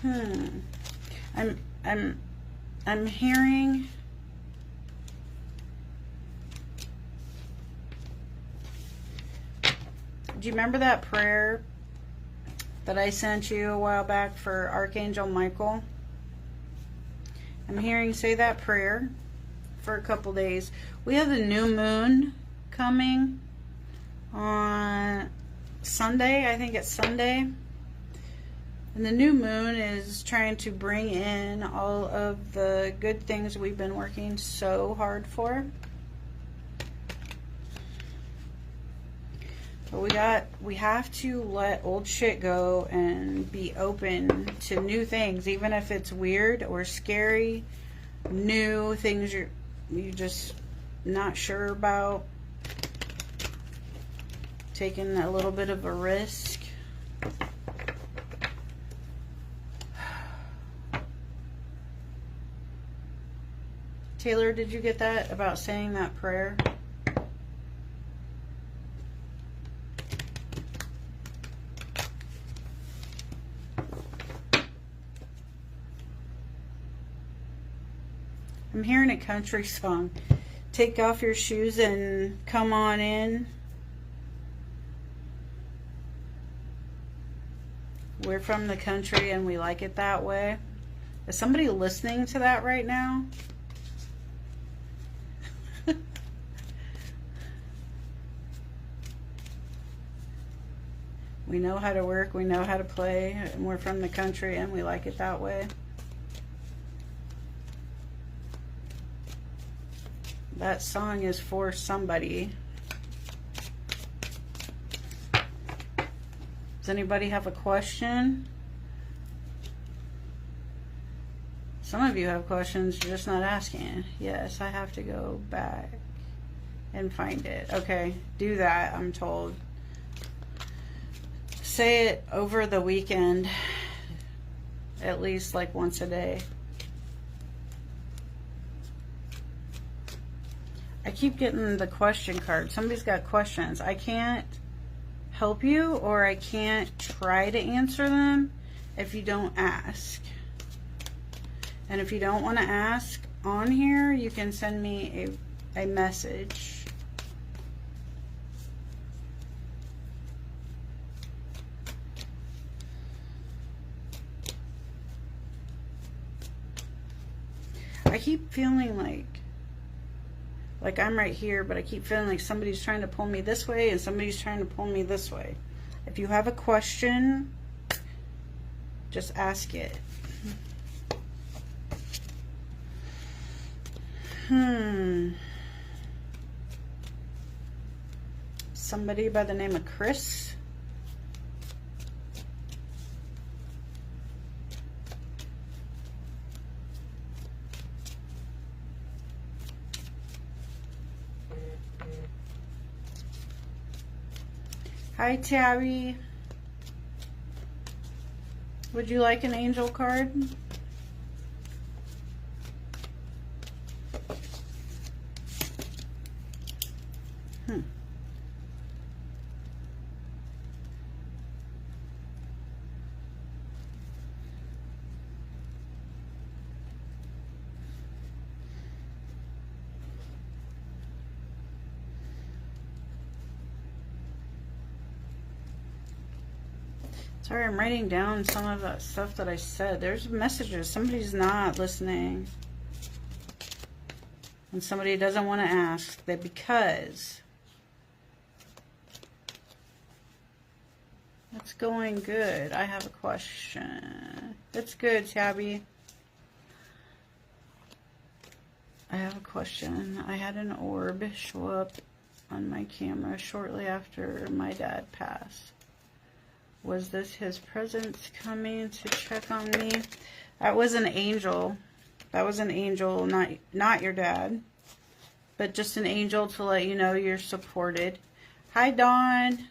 I'm hearing do you remember that prayer that I sent you a while back for Archangel Michael? I'm hearing say that prayer for a couple days. We have the new moon coming on Sunday. I think it's Sunday. And the new moon is trying to bring in all of the good things we've been working so hard for. But we have to let old shit go and be open to new things, even if it's weird or scary, new things you're just not sure about. Taking a little bit of a risk. Taylor, did you get that about saying that prayer? I'm hearing a country song. Take off your shoes and come on in. We're from the country and we like it that way. Is somebody listening to that right now? We know how to work, we know how to play, and we're from the country and we like it that way. That song is for somebody. Does anybody have a question? Some of you have questions, you're just not asking. Yes, I have to go back and find it. Okay, do that, I'm told. Say it over the weekend, at least like once a day. I keep getting the question card. Somebody's got questions. I can't help you, or I can't try to answer them if you don't ask. And if you don't want to ask on here, you can send me a message. I keep feeling like I'm right here, but I keep feeling like somebody's trying to pull me this way and somebody's trying to pull me this way. If you have a question, just ask it. Somebody by the name of Chris. Hi, Tabby. Would you like an angel card? Sorry, I'm writing down some of that stuff that I said. There's messages. Somebody's not listening. And somebody doesn't want to ask that because it's going good. I have a question. It's good, Tabby. I have a question. I had an orb show up on my camera shortly after my dad passed. Was this his presence coming to check on me? That was an angel. That was an angel, not your dad. But just an angel to let you know you're supported. Hi, Dawn.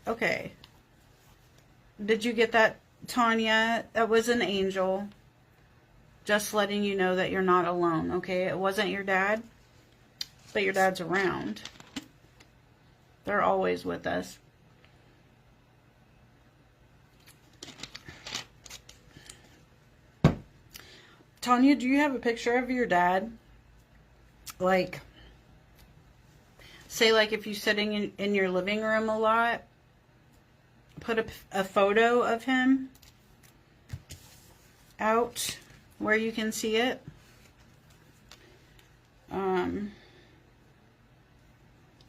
Okay. Did you get that, Tanya? That was an angel. Just letting you know that you're not alone, okay? It wasn't your dad, but your dad's around. They're always with us. Tanya, do you have a picture of your dad? Like, say like if you're sitting in your living room a lot, put a photo of him out where you can see it.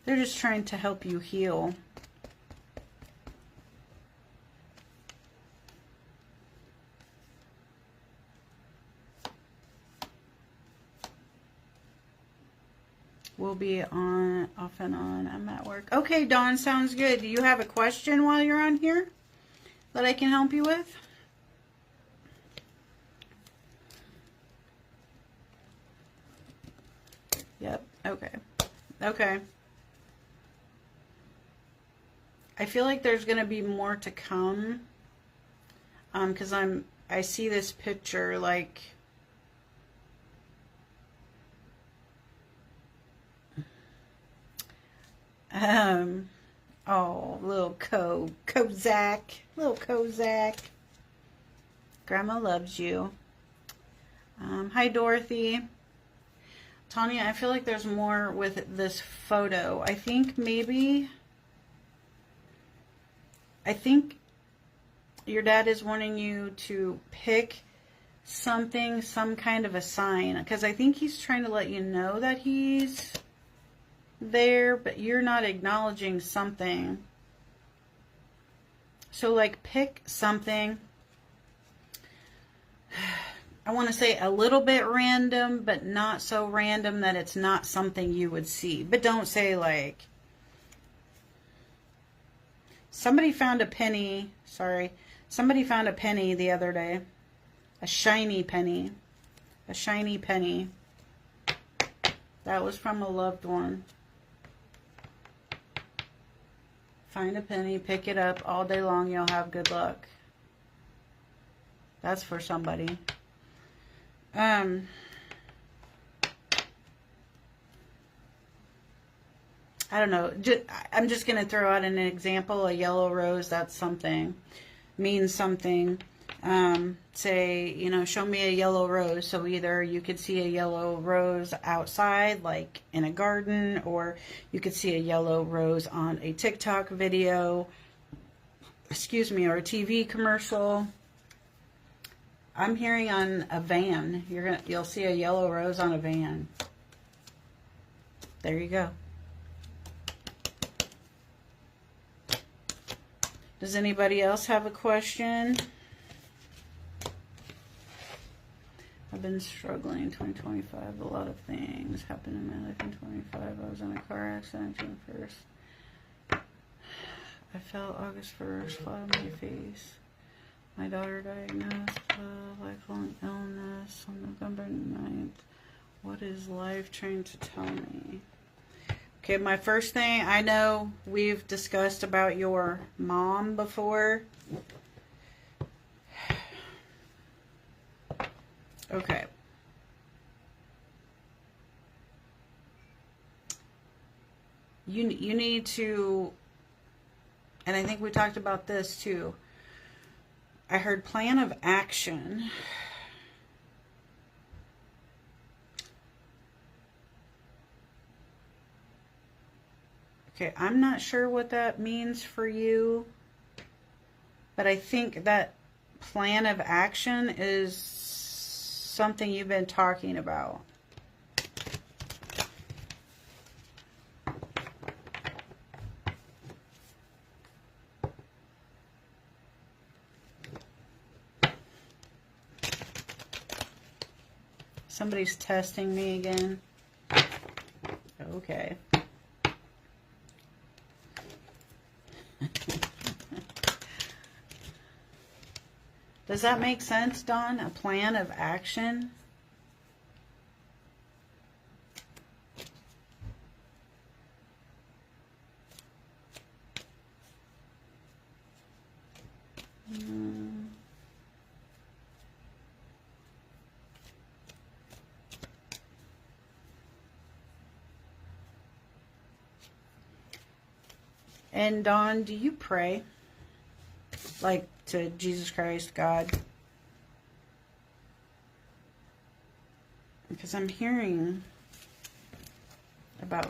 They're just trying to help you heal. We'll be on, off and on. I'm at work. Okay, Dawn, sounds good. Do you have a question while you're on here that I can help you with? Yep, okay. Okay. I feel like there's going to be more to come. Because I see this picture like... oh, little Kozak. Little Kozak. Grandma loves you. Hi, Dorothy. Tanya, I feel like there's more with this photo. I think your dad is wanting you to pick something, some kind of a sign. Because I think he's trying to let you know that he's there, but you're not acknowledging something. So like pick something. I want to say a little bit random, but not so random that it's not something you would see. But don't say like, somebody found a penny. Sorry. Somebody found a penny the other day. A shiny penny. A shiny penny. That was from a loved one. Find a penny, pick it up all day long, you'll have good luck. That's for somebody. I don't know. I'm just going to throw out an example. A yellow rose, that's something. Means something. Say, you know, show me a yellow rose. So either you could see a yellow rose outside, like in a garden, or you could see a yellow rose on a TikTok video, excuse me, or a TV commercial. I'm hearing on a van. You'll see a yellow rose on a van. There you go. Does anybody else have a question? I've been struggling in 2025. A lot of things happened in my life in 25. I was in a car accident June 1st. I fell August 1st, flat on my face. My daughter diagnosed with lifelong illness on November 9th. What is life trying to tell me? Okay, my first thing, I know we've discussed about your mom before. Okay. You need to, and I think we talked about this too. I heard plan of action. Okay, I'm not sure what that means for you, but I think that plan of action is something you've been talking about. Somebody's testing me again. Okay. Does that make sense, Dawn? A plan of action? And Dawn, do you pray? Like to Jesus Christ, God? Because I'm hearing about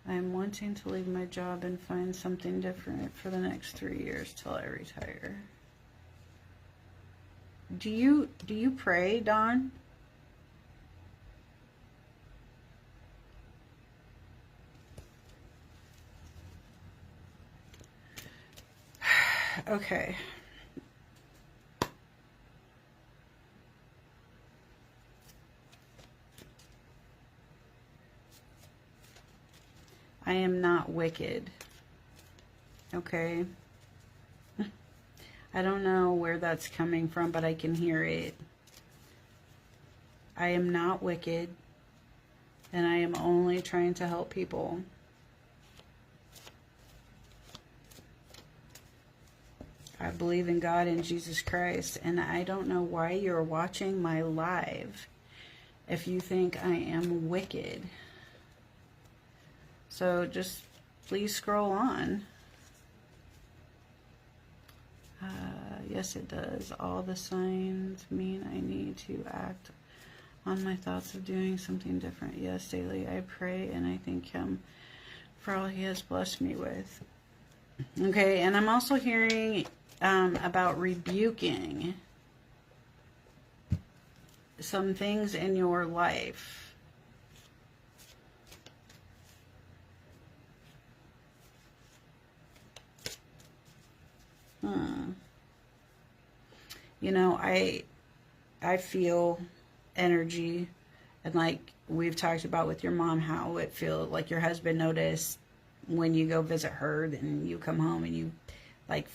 I'm wanting to leave my job and find something different for the next 3 years till I retire. Do you pray, Dawn? Okay. I am not wicked. Okay. I don't know where that's coming from, but I can hear it. I am not wicked, and I am only trying to help people. I believe in God and Jesus Christ, and I don't know why you're watching my live if you think I am wicked. So just please scroll on. Yes, it does. All the signs mean I need to act on my thoughts of doing something different. Yes, daily I pray and I thank Him for all He has blessed me with. Okay, and I'm also hearing about rebuking some things in your life. You know, I feel energy, and like we've talked about with your mom, how it feels like your husband noticed when you go visit her, then you come home and you like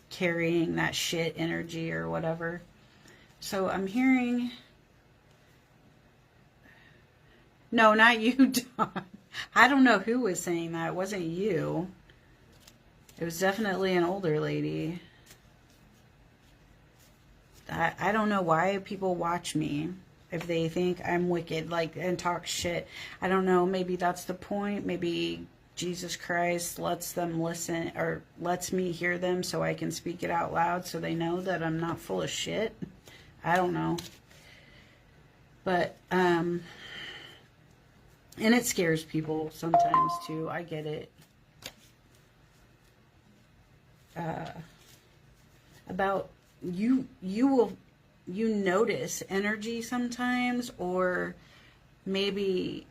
carrying that shit energy or whatever. So I'm hearing, no, not you, Dawn. I don't know who was saying that. It wasn't you. It was definitely an older lady. I don't know why people watch me if they think I'm wicked, like, and talk shit. I don't know. Maybe that's the point. Maybe Jesus Christ lets them listen, or lets me hear them so I can speak it out loud so they know that I'm not full of shit. I don't know. But, and it scares people sometimes too. I get it. About you notice energy sometimes, or maybe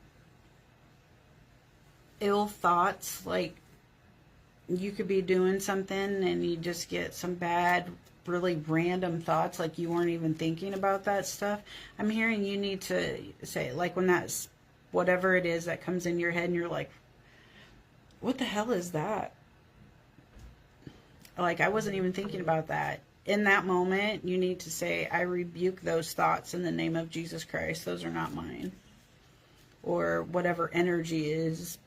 ill thoughts, like you could be doing something and you just get some bad, really random thoughts, like you weren't even thinking about that stuff. I'm hearing you need to say, like, when that's whatever it is that comes in your head and you're like, what the hell is that? Like, I wasn't even thinking about that. In that moment, you need to say, I rebuke those thoughts in the name of Jesus Christ. Those are not mine. Or whatever energy is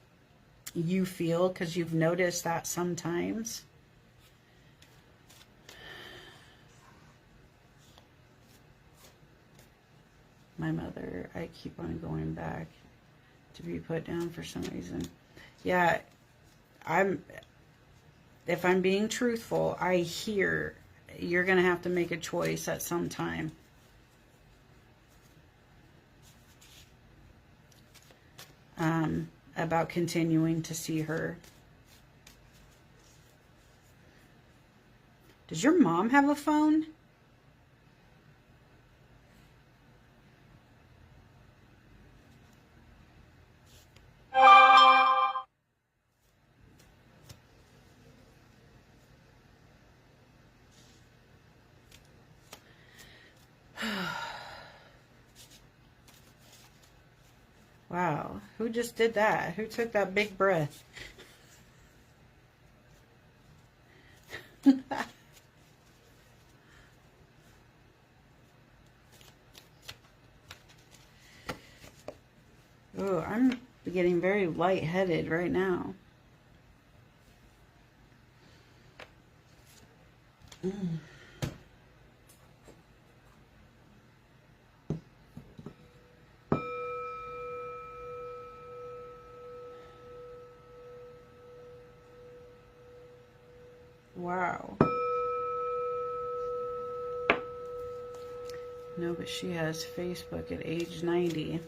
you feel, because you've noticed that sometimes. My mother, I keep on going back to be put down for some reason. Yeah, if I'm being truthful, I hear you're going to have to make a choice at some time. About continuing to see her. Does your mom have a phone? Wow, who just did that? Who took that big breath? Oh, I'm getting very lightheaded right now. Wow. No, but she has Facebook at age 90.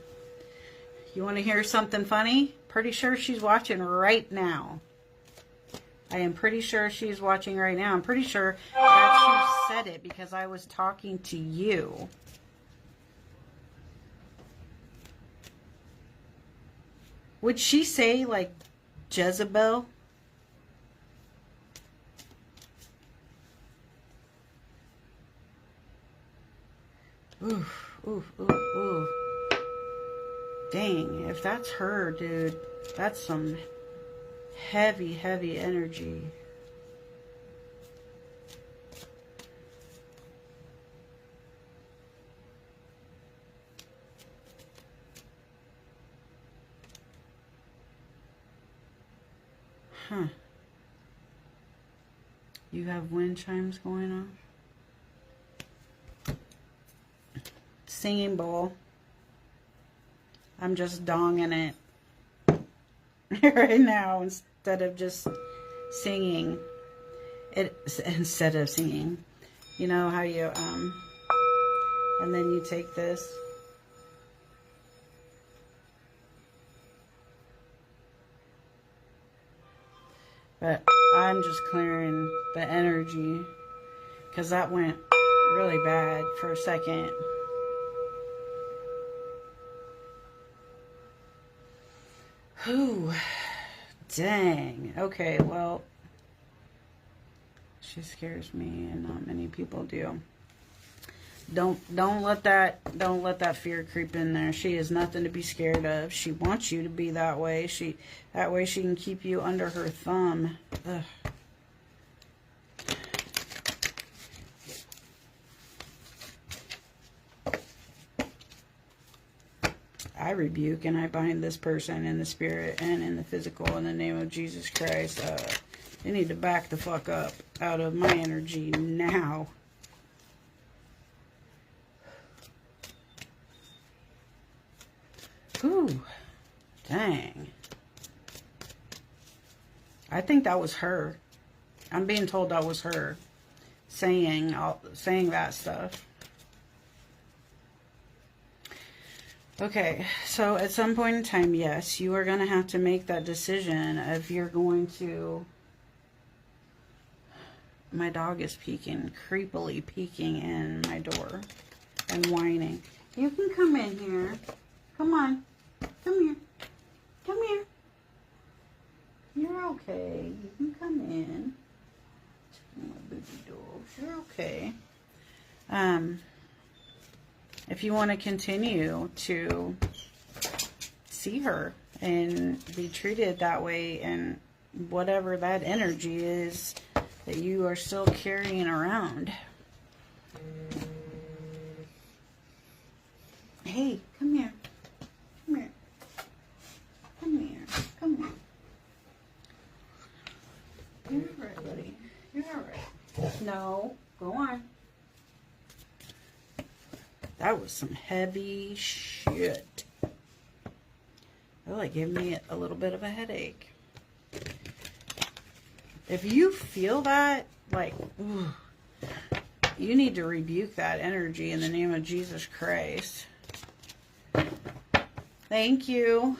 You want to hear something funny? Pretty sure she's watching right now. I am pretty sure she's watching right now. I'm pretty sure that she said it because I was talking to you. Would she say, like, Jezebel? Oof, oof, oof, oof. Dang, if that's her, dude, that's some heavy, heavy energy. Huh. You have wind chimes going on? Singing bowl. I'm just donging it right now instead of just singing. Instead of singing. You know how you, and then you take this. But I'm just clearing the energy because that went really bad for a second. Whew. Dang. Okay, well, she scares me and not many people do. Don't let that fear creep in there. She is nothing to be scared of. She wants you to be that way. That way she can keep you under her thumb. Ugh. I rebuke and I bind this person in the spirit and in the physical in the name of Jesus Christ. They need to back the fuck up out of my energy now. Ooh, dang. I think that was her. I'm being told that was her saying that stuff. Okay, so at some point in time, yes, you are going to have to make that decision if you're going to... My dog is peeking, creepily peeking in my door and whining. You can come in here. Come on. Come here. Come here. You're okay. You can come in. My baby dogs. You're okay. If you want to continue to see her and be treated that way and whatever that energy is that you are still carrying around. Hey, come here. Come here. Come here. Come here. You're all right, buddy. You're all right. No. Go on. That was some heavy shit. Well, it gave me a little bit of a headache. If you feel that, like, ooh, you need to rebuke that energy in the name of Jesus Christ. Thank you.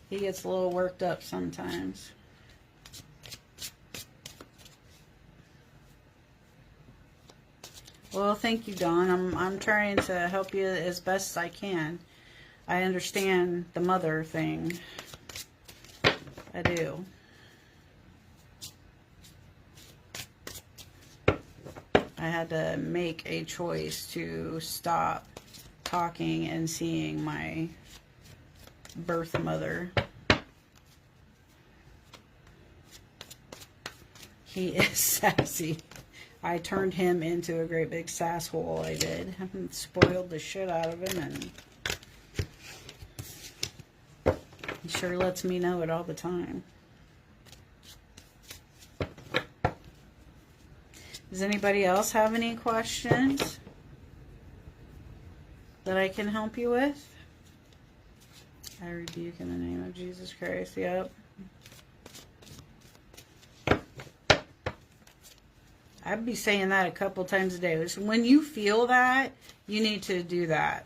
He gets a little worked up sometimes. Well, thank you, Dawn. I'm trying to help you as best I can. I understand the mother thing. I do. I had to make a choice to stop talking and seeing my birth mother. He is sassy. I turned him into a great big sasshole, I did. Spoiled the shit out of him, and he sure lets me know it all the time. Does anybody else have any questions that I can help you with? I rebuke in the name of Jesus Christ. Yep. I'd be saying that a couple times a day. So when you feel that, you need to do that.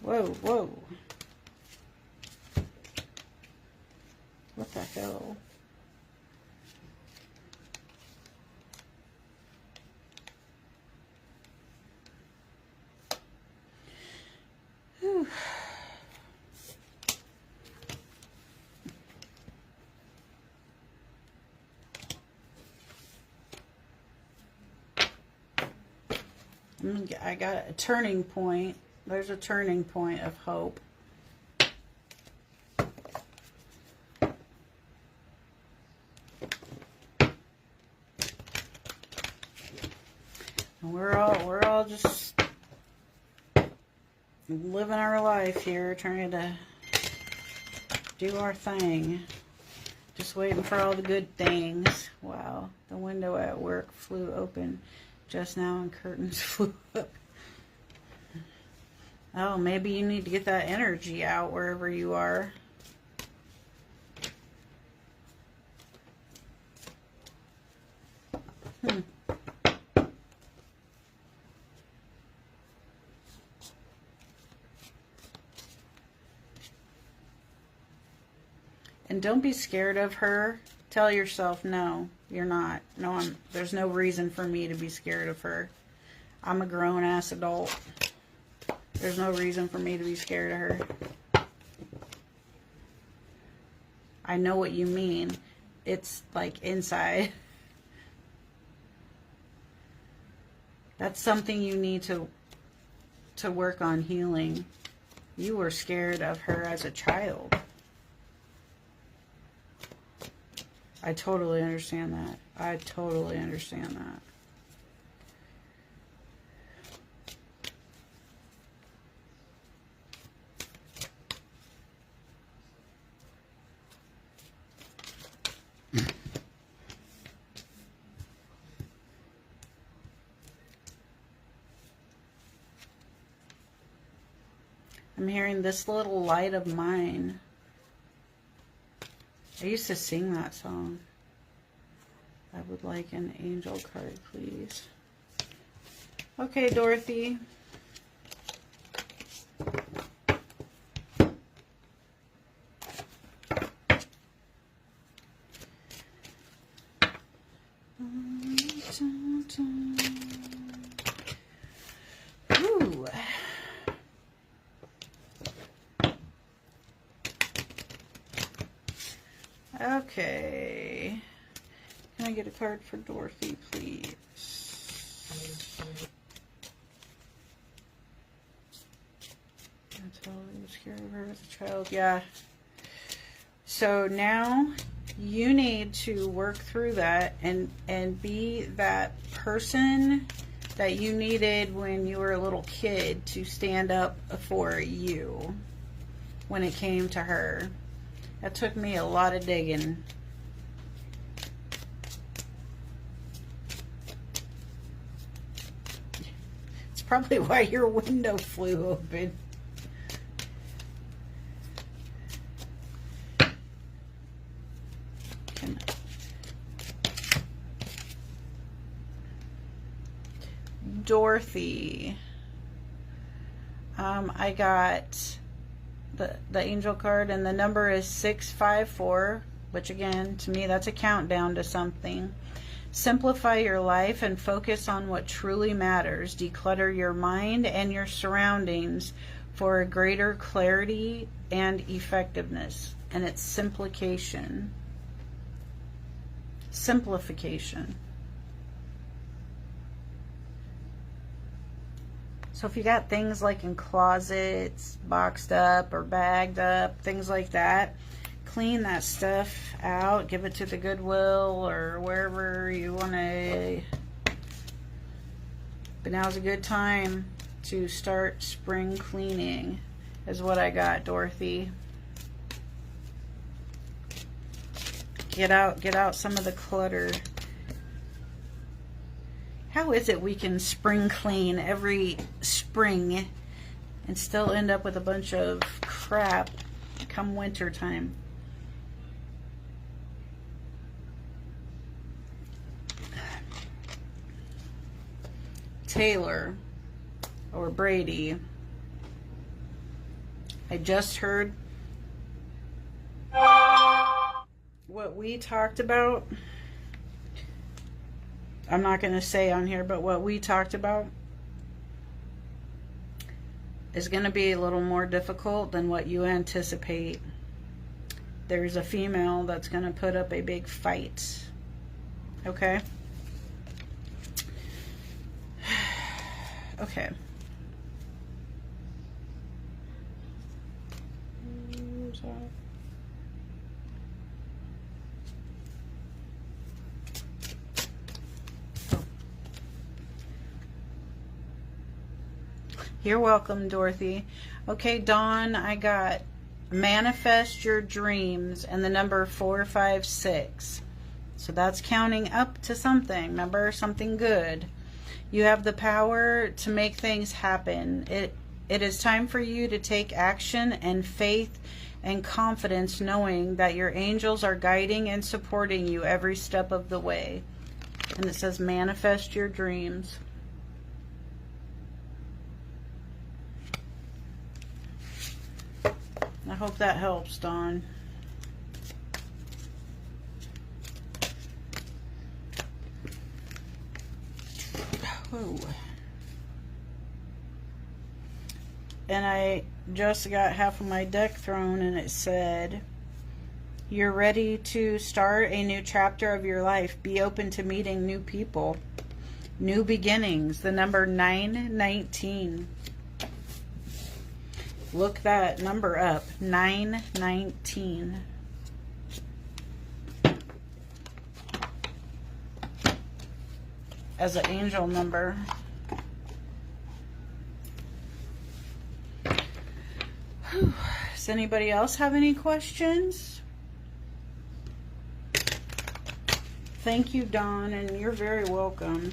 Whoa, whoa. What the hell? Whew. I got a turning point. There's a turning point of hope. And we're all just living our life here, trying to do our thing. Just waiting for all the good things. Wow, the window at work flew open just now and curtains flew up. Oh, maybe you need to get that energy out wherever you are. And don't be scared of her. Tell yourself, no, you're not. No, there's no reason for me to be scared of her. I'm a grown-ass adult. There's no reason for me to be scared of her. I know what you mean. It's like inside. That's something you need to work on healing. You were scared of her as a child. I totally understand that. I totally understand that. I'm hearing this little light of mine. I used to sing that song. I would like an angel card, please. Okay, Dorothy. Ooh. Okay. Can I get a card for Dorothy, please? I totally was scared of her as a child. Yeah. So now you need to work through that and be that person that you needed when you were a little kid to stand up for you when it came to her. That took me a lot of digging. It's probably why your window flew open. Dorothy. I got the angel card, and the number is 654, which again, to me, that's a countdown to something. Simplify your life and focus on what truly matters. Declutter your mind and your surroundings for a greater clarity and effectiveness. And it's simplification. Simplification. So if you got things like in closets, boxed up or bagged up, things like that, clean that stuff out, give it to the Goodwill or wherever you want to. But now's a good time to start spring cleaning, is what I got, Dorothy. Get out some of the clutter. How is it we can spring clean every spring and still end up with a bunch of crap come winter time? Taylor or Brady, I just heard what we talked about. I'm not going to say on here, but what we talked about is going to be a little more difficult than what you anticipate. There's a female that's going to put up a big fight. Okay? Okay. You're welcome, Dorothy. Okay, Dawn, I got manifest your dreams and the number 456. So that's counting up to something. Remember, something good. You have the power to make things happen. It is time for you to take action and faith and confidence, knowing that your angels are guiding and supporting you every step of the way. And it says manifest your dreams. I hope that helps, Dawn. Whoa. And I just got half of my deck thrown, and it said, you're ready to start a new chapter of your life. Be open to meeting new people. New beginnings. The number 919. Look that number up. 919. As an angel number. Whew. Does anybody else have any questions? Thank you, Dawn, and you're very welcome.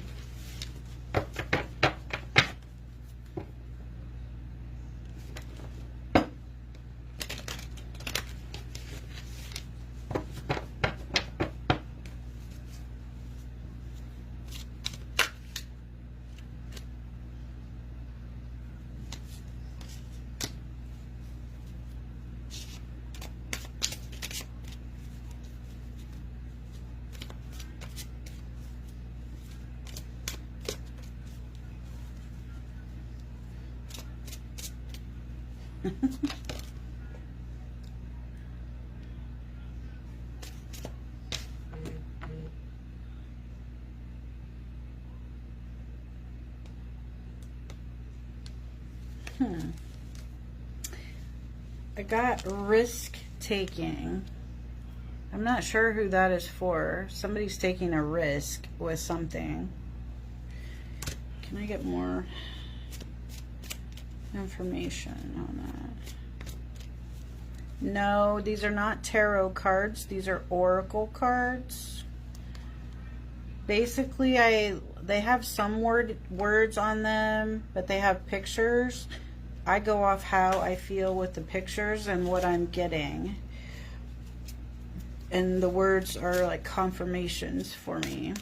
I got risk taking. I'm not sure who that is for. Somebody's taking a risk with something. Can I get more information on that? No, these are not tarot cards. These are oracle cards. Basically, they have some words on them, but they have pictures. I go off how I feel with the pictures and what I'm getting. And the words are like confirmations for me.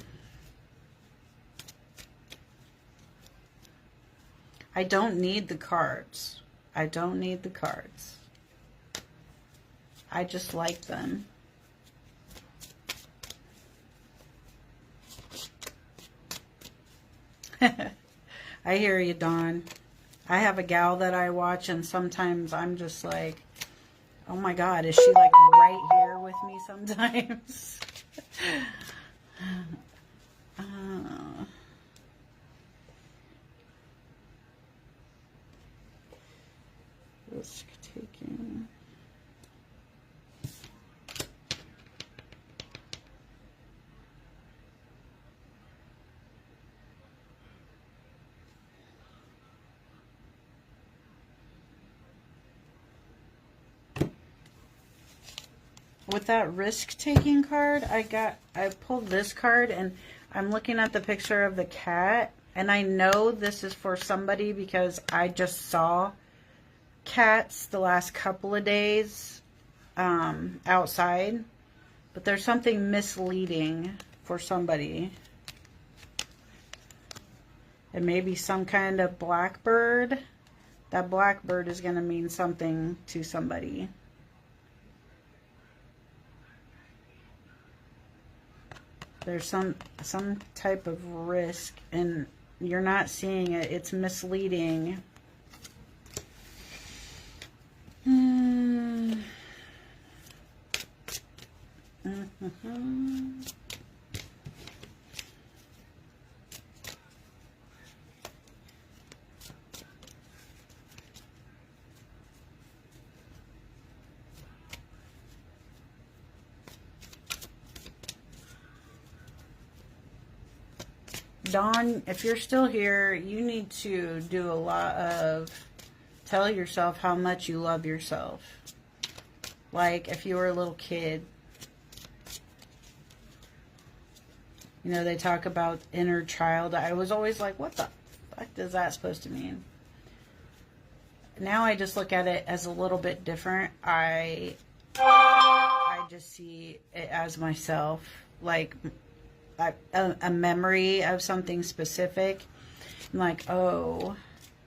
I don't need the cards. I don't need the cards. I just like them. I hear you, Dawn. I have a gal that I watch, and sometimes I'm just like, oh my God, is she like right here with me sometimes? Risk taking. With that risk-taking card, I pulled this card, and I'm looking at the picture of the cat, and I know this is for somebody because I just saw cats the last couple of days outside. But there's something misleading for somebody. It may be some kind of blackbird. That blackbird is going to mean something to somebody. There's some type of risk, and you're not seeing it. It's misleading. Dawn, if you're still here, you need to do a lot of tell yourself how much you love yourself. Like if you were a little kid. You know, they talk about inner child. I was always like, what the fuck is that supposed to mean? Now I just look at it as a little bit different. I just see it as myself. Like a memory of something specific. I'm like, oh,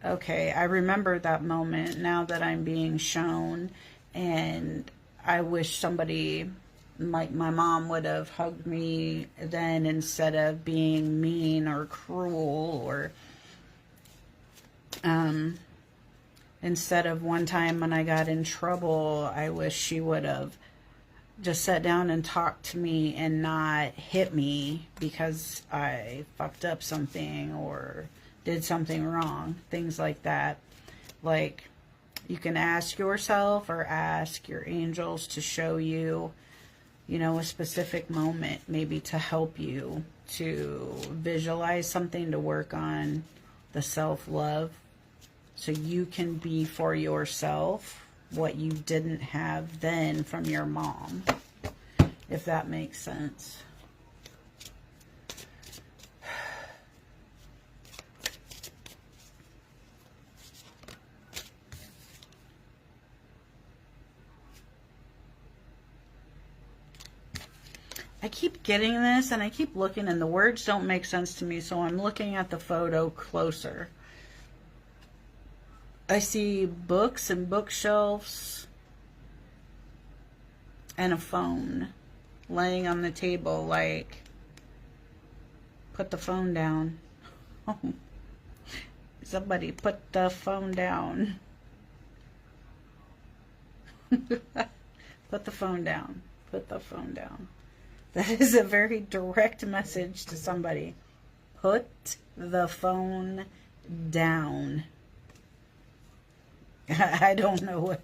okay, I remember that moment now that I'm being shown, and I wish somebody, like my mom, would have hugged me then instead of being mean or cruel, or instead of one time when I got in trouble, I wish she would have just sat down and talked to me and not hit me because I fucked up something or did something wrong. Things like that. Like, you can ask yourself or ask your angels to show you, you know, a specific moment, maybe to help you to visualize something to work on the self-love, so you can be for yourself what you didn't have then from your mom, if that makes sense. I keep getting this and I keep looking and the words don't make sense to me, so I'm looking at the photo closer. I see books and bookshelves and a phone laying on the table, like, put the phone down. Somebody put the phone down. Put the phone down. Put the phone down. That is a very direct message to somebody. Put the phone down. I don't know what.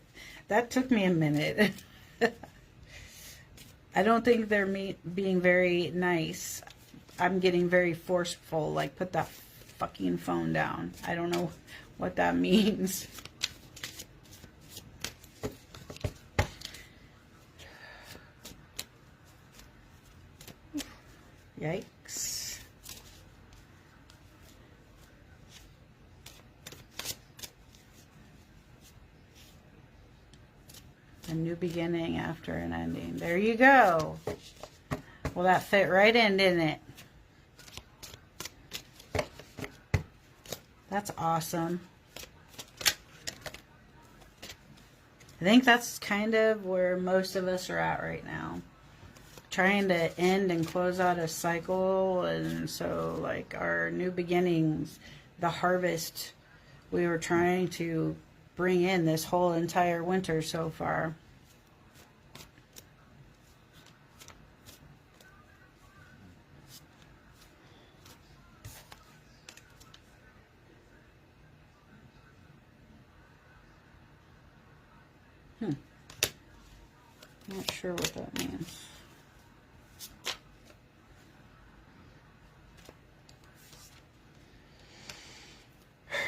That took me a minute. I don't think they're being very nice. I'm getting very forceful. Like, put that fucking phone down. I don't know what that means. Yikes. A new beginning after an ending. There you go. Well, that fit right in, didn't it? That's awesome. I think that's kind of where most of us are at right now. Trying to end and close out a cycle, and so like our new beginnings, the harvest we were trying to bring in this whole entire winter so far. Not sure what that means.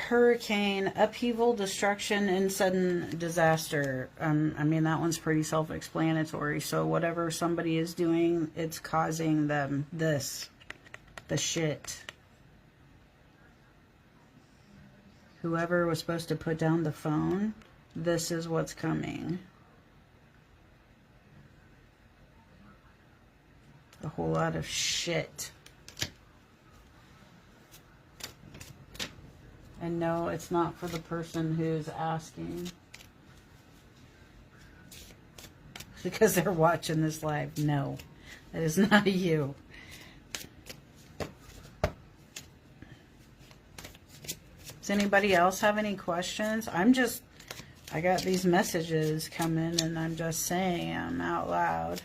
Hurricane, upheaval, destruction, and sudden disaster. I mean, that one's pretty self-explanatory. So whatever somebody is doing, it's causing them this. the shit. Whoever was supposed to put down the phone, this is what's coming. A whole lot of shit. And no, it's not for the person who's asking. Because they're watching this live. No, that is not you. Does anybody else have any questions? I got these messages coming and I'm just saying them out loud.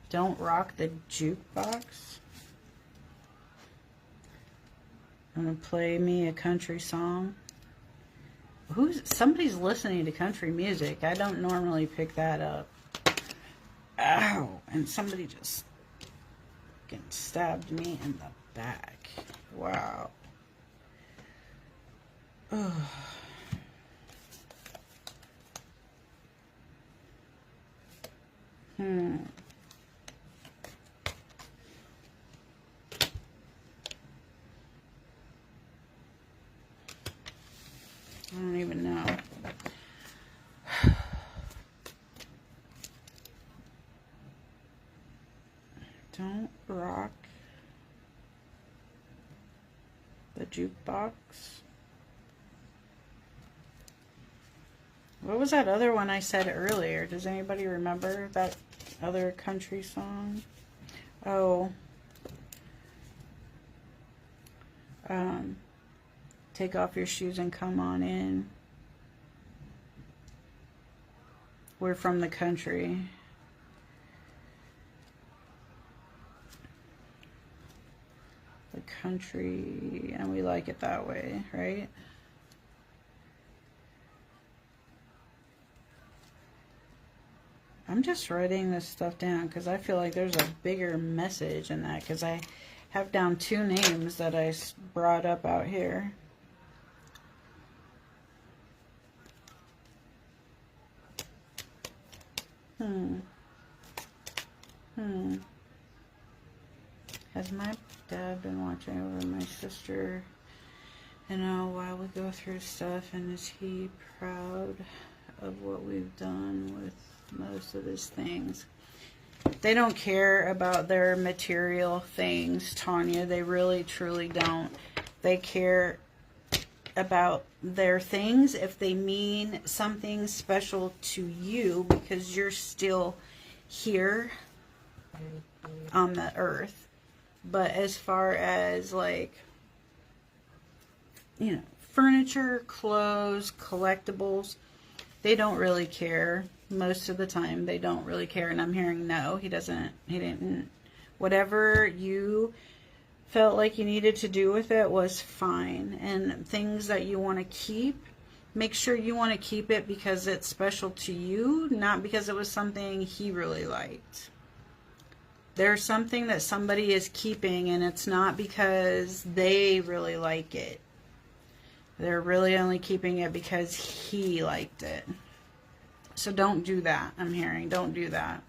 Don't rock the jukebox. I'm gonna play me a country song. Somebody's listening to country music. I don't normally pick that up. Ow! And somebody just fucking stabbed me in the back. Wow. Ugh. I don't even know. Don't rock the jukebox. What was that other one I said earlier? Does anybody remember that other country song? Oh. Take off your shoes and come on in. We're from the country. The country, and we like it that way, right? I'm just writing this stuff down because I feel like there's a bigger message in that, because I have down 2 names that I brought up out here. Has my dad been watching over my sister? And while we go through stuff, and is he proud of what we've done with most of his things? They don't care about their material things, Tanya. They really, truly don't. They care about their things if they mean something special to you, because you're still here on the earth. But as far as, like, you know, furniture, clothes, collectibles, they don't really care. Most of the time, they don't really care. And I'm hearing no, he didn't. Whatever you felt like you needed to do with it was fine. And things that you want to keep, make sure you want to keep it because it's special to you, not because it was something he really liked. There's something that somebody is keeping, and it's not because they really like it. They're really only keeping it because he liked it. So don't do that, I'm hearing. Don't do that.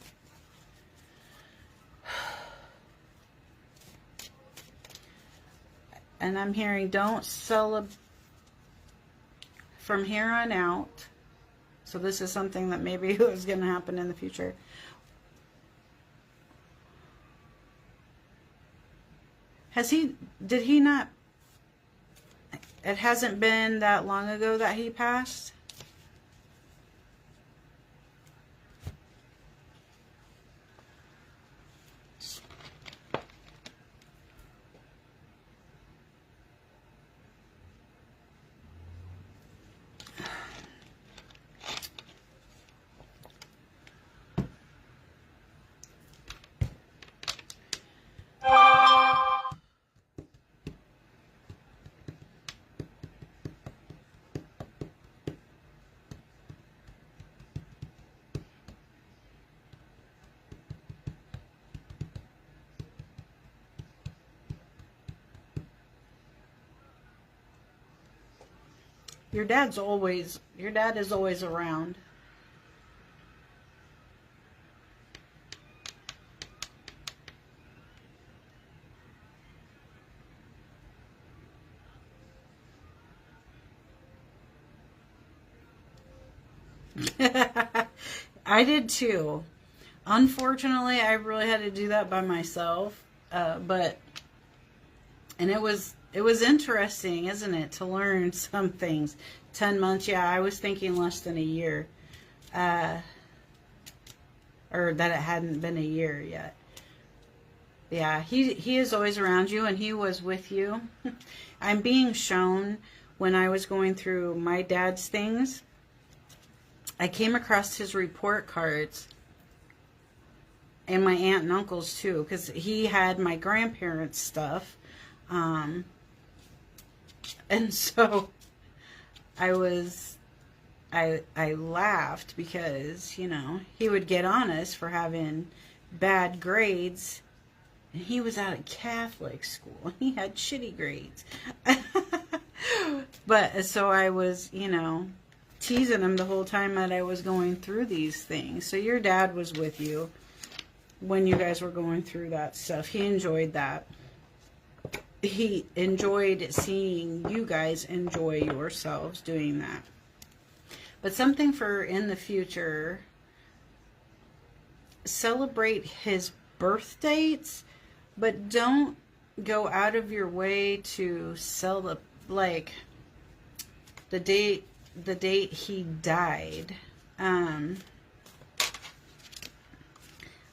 And I'm hearing don't celebrate from here on out. So this is something that maybe is going to happen in the future. Did he not, it hasn't been that long ago that he passed? Your dad is always around. I did too. Unfortunately, I really had to do that by myself. And it was interesting, isn't it, to learn some things. 10 months, yeah, I was thinking less than a year. Or that it hadn't been a year yet. Yeah, he is always around you, and he was with you. I'm being shown when I was going through my dad's things. I came across his report cards, and my aunt and uncle's too, because he had my grandparents' stuff. And so I laughed because, you know, he would get on us for having bad grades. And he was out of Catholic school. He had shitty grades. But so I was, you know, teasing him the whole time that I was going through these things. So your dad was with you when you guys were going through that stuff. He enjoyed that. He enjoyed seeing you guys enjoy yourselves doing that. But something for in the future, celebrate his birth dates, but don't go out of your way to like the date he died.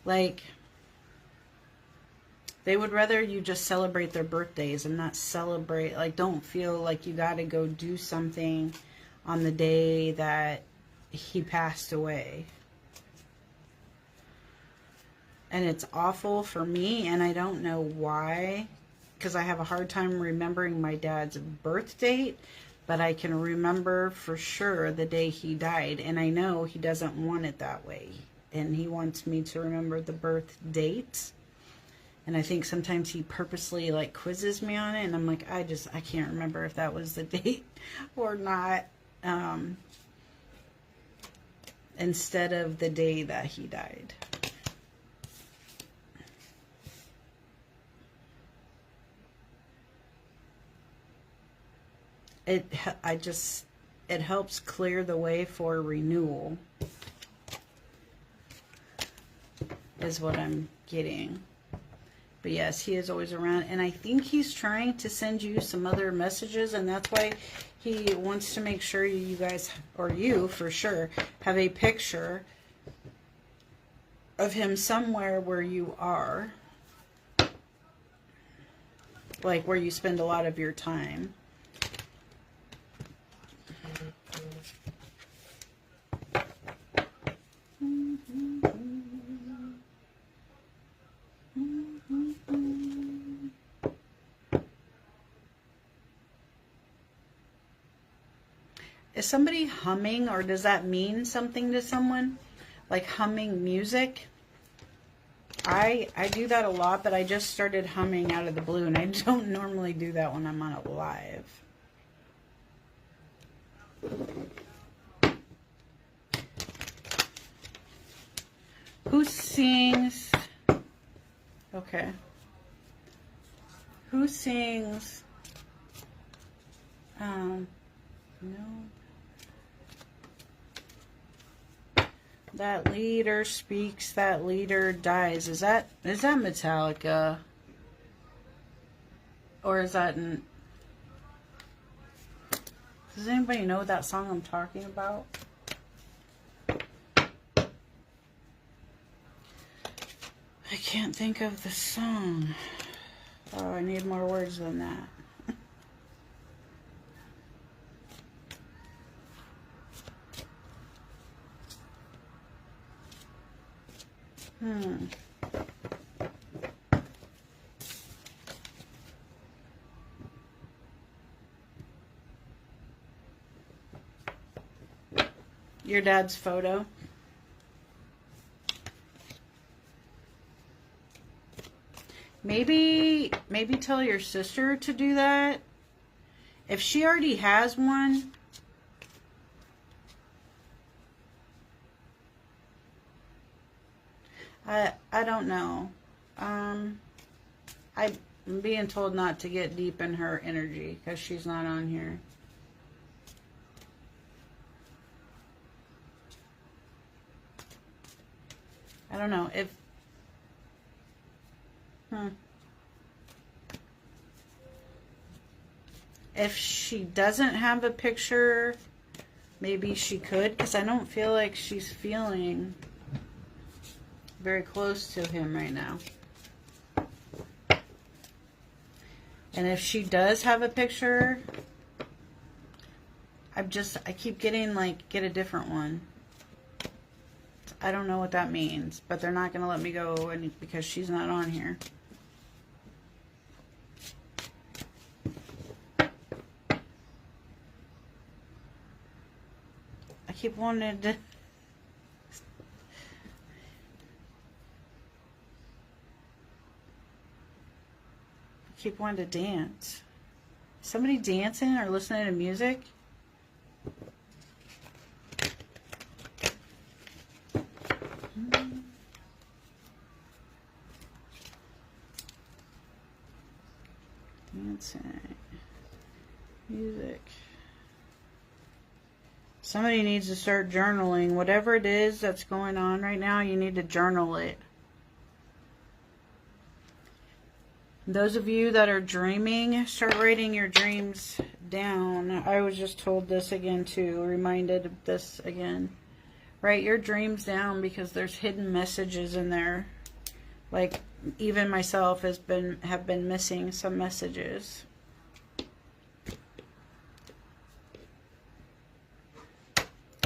Like, they would rather you just celebrate their birthdays and not celebrate, like, don't feel like you got to go do something on the day that he passed away. And it's awful for me, and I don't know why, because I have a hard time remembering my dad's birth date, but I can remember for sure the day he died, and I know he doesn't want it that way, and he wants me to remember the birth date. And I think sometimes he purposely like quizzes me on it, and I'm like, I can't remember if that was the date or not, instead of the day that he died. It helps clear the way for renewal, is what I'm getting. But yes, he is always around, and I think he's trying to send you some other messages, and that's why he wants to make sure you guys, or you for sure, have a picture of him somewhere where you are, like where you spend a lot of your time. Is somebody humming, or does that mean something to someone? Like humming music? I do that a lot, but I just started humming out of the blue, and I don't normally do that when I'm on it live. Who sings? Okay. Who sings? No. That leader speaks, that leader dies. Is that Metallica? Or is that does anybody know that song I'm talking about? I can't think of the song. Oh, I need more words than that. Your dad's photo. Maybe tell your sister to do that. If she already has one, I don't know. I'm being told not to get deep in her energy because she's not on here. I don't know if if she doesn't have a picture, maybe she could, because I don't feel like she's feeling very close to him right now. And if she does have a picture, I keep getting like, get a different one. I don't know what that means, but they're not going to let me go because she's not on here. I keep wanting to... keep wanting to dance. Somebody dancing or listening to music? Dancing. Music. Somebody needs to start journaling. Whatever it is that's going on right now, you need to journal it. Those of you that are dreaming, start writing your dreams down. I was just told this again too, reminded of this again. Write your dreams down because there's hidden messages in there. Like even myself have been missing some messages.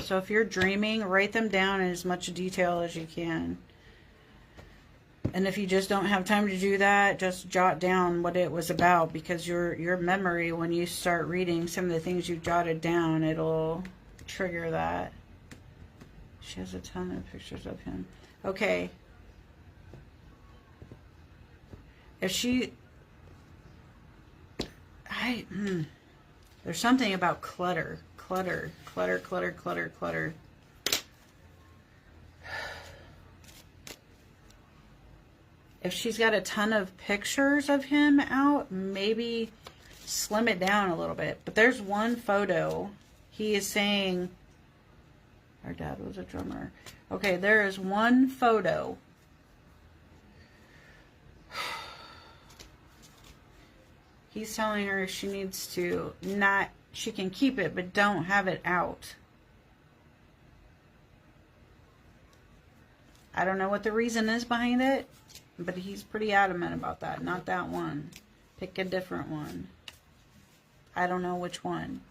So if you're dreaming, write them down in as much detail as you can. And if you just don't have time to do that, just jot down what it was about, because your memory, when you start reading some of the things you jotted down, it'll trigger that. She has a ton of pictures of him. Okay. If she... there's something about clutter. Clutter. Clutter, clutter, clutter, clutter. If she's got a ton of pictures of him out, maybe slim it down a little bit. But there's one photo. He is saying, our dad was a drummer. Okay, there is one photo. He's telling her she needs to not, she can keep it, but don't have it out. I don't know what the reason is behind it, but he's pretty adamant about that. Not that one. Pick a different one. I don't know which one.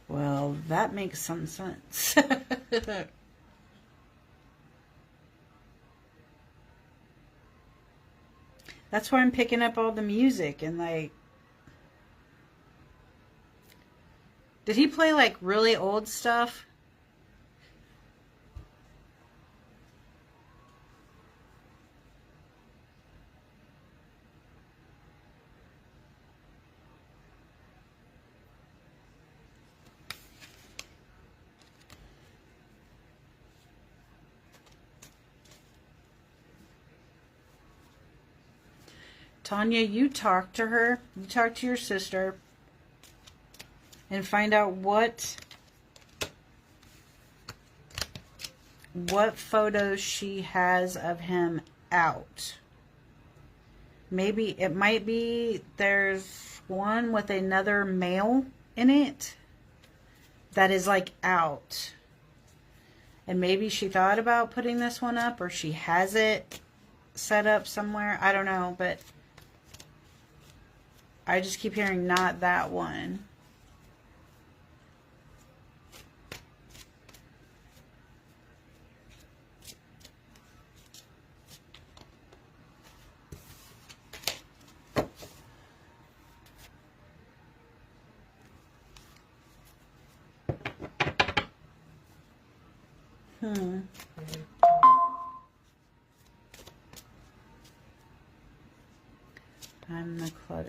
Well, that makes some sense. That's why I'm picking up all the music and like... Did he play like really old stuff? Tanya, you talk to her. You talk to your sister. And find out what photos she has of him out. Maybe it might be there's one with another male in it that is like out. And maybe she thought about putting this one up, or she has it set up somewhere. I don't know, but I just keep hearing not that one.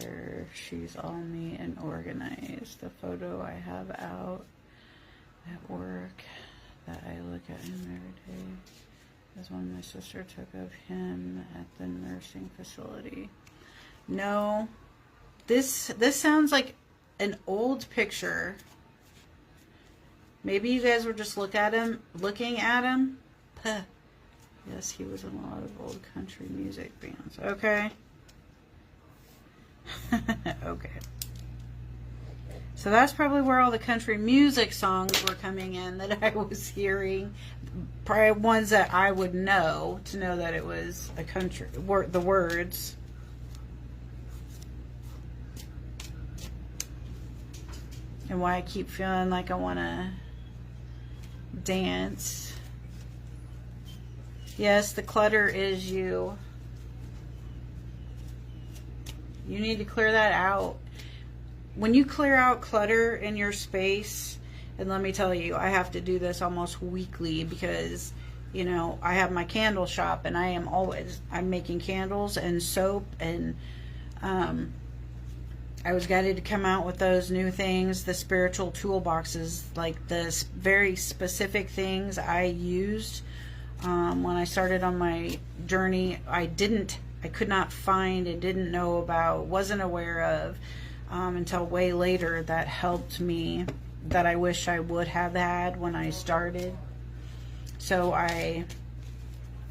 her. She's all neat and organized. The photo I have out at work that I look at him every day is one my sister took of him at the nursing facility. No, this sounds like an old picture. Maybe you guys were just looking at him. Puh. Yes, he was in a lot of old country music bands. Okay. Okay. So that's probably where all the country music songs were coming in that I was hearing. Probably ones that I would know to know that it was a country, the words. And why I keep feeling like I want to dance. Yes, the clutter is you. You need to clear that out. When you clear out clutter in your space, and let me tell you, I have to do this almost weekly because, you know, I have my candle shop and I'm making candles and soap, and I was guided to come out with those new things, the spiritual toolboxes, like the very specific things I used when I started on my journey. I could not find and didn't know about, wasn't aware of until way later, that helped me, that I wish I would have had when I started. So I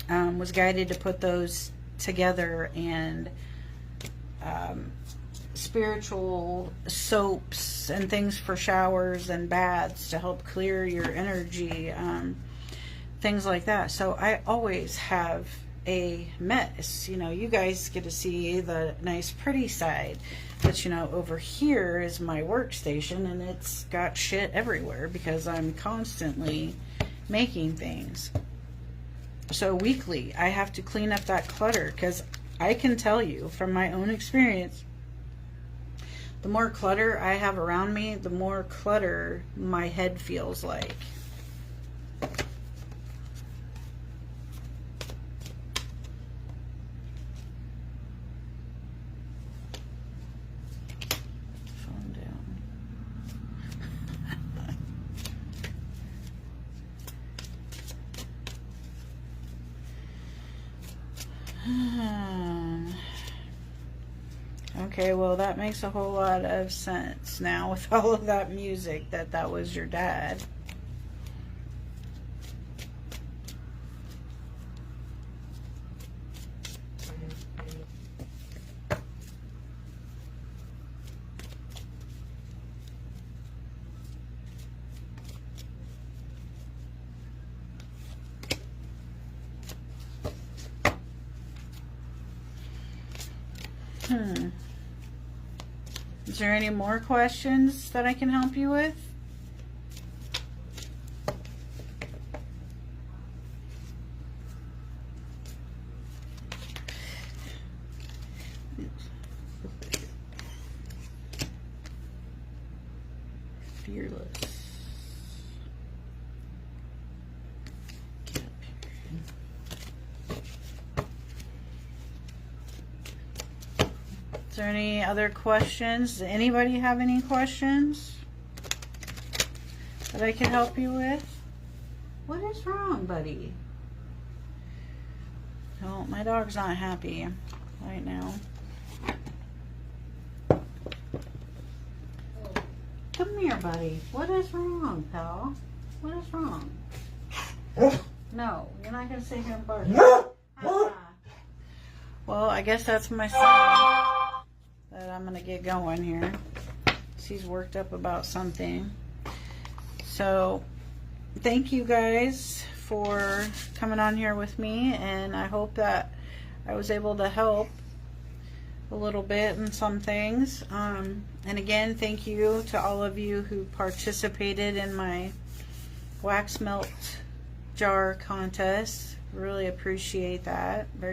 was guided to put those together, and spiritual soaps and things for showers and baths to help clear your energy, things like that. So I always have a mess. You know, you guys get to see the nice pretty side, but you know, over here is my workstation, and it's got shit everywhere because I'm constantly making things. So weekly I have to clean up that clutter, because I can tell you from my own experience, the more clutter I have around me, the more clutter my head feels like. Phone down. Okay, well, that makes a whole lot of sense now with all of that music, that was your dad. Is there any more questions that I can help you with? Fearless. Is there any other questions? Does anybody have any questions that I can help you with? What is wrong, buddy? Oh, my dog's not happy right now. Come here, buddy. What is wrong, pal? What is wrong? No, you're not going to sit here and bark. Well, I guess that's my son that I'm going to get going here. He's worked up about something. So, thank you guys for coming on here with me, and I hope that I was able to help a little bit in some things. And again, thank you to all of you who participated in my wax melt jar contest. Really appreciate that. Very